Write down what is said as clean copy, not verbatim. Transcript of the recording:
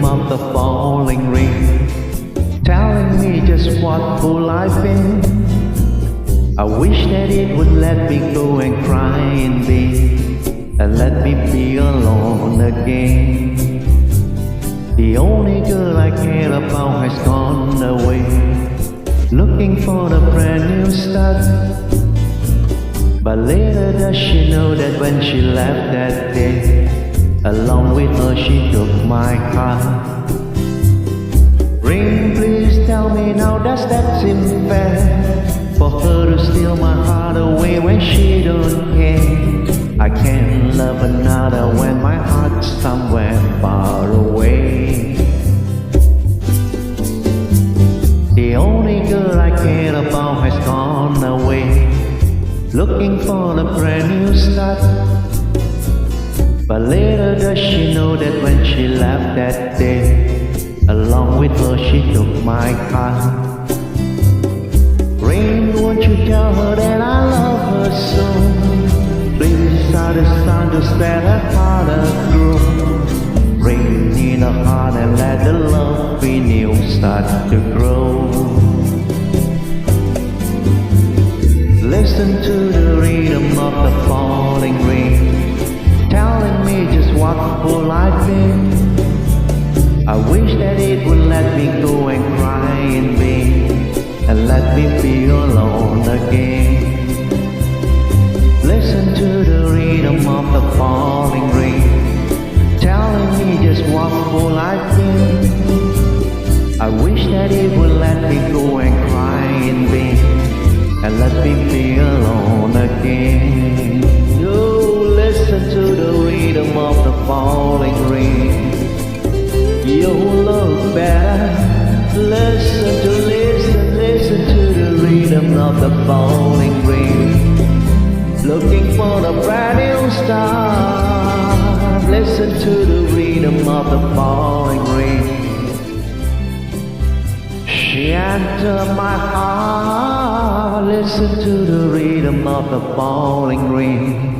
of the falling rain, telling me just what full I've been. I wish that it would let me go and cry in bed, and let me be alone again. The only girl I care about has gone away, looking for a brand new start. But later does she know that when she left that day, along with her she took my heart. Rain, please tell me now, does that seem fair? For her to steal my heart away when she don't care. I can't love another when my heart's somewhere far away. The only girl I care about has gone away, looking for a brand new start. But later does she know that when she left that day, along with her she took my heart. Rain, won't you tell her that I love her so? Please understand to set her heart aglow. Rain in her heart and let the love we knew start to grow. Listen to the rhythm of the falling rain, telling me just what fool I've been. I wish that it would let me go and cry in vain, and let me be alone again. Listen to the rhythm of the falling rain, telling me just what fool I've been. I wish that it would let me go and cry in vain, and let me be alone again. Oh, listen to the rhythm of the falling rain. You'll look better. Listen to the rhythm of the falling rain, looking for a brand new start. Listen to the rhythm of the falling rain. She entered my heart. Listen to the rhythm of the falling rain.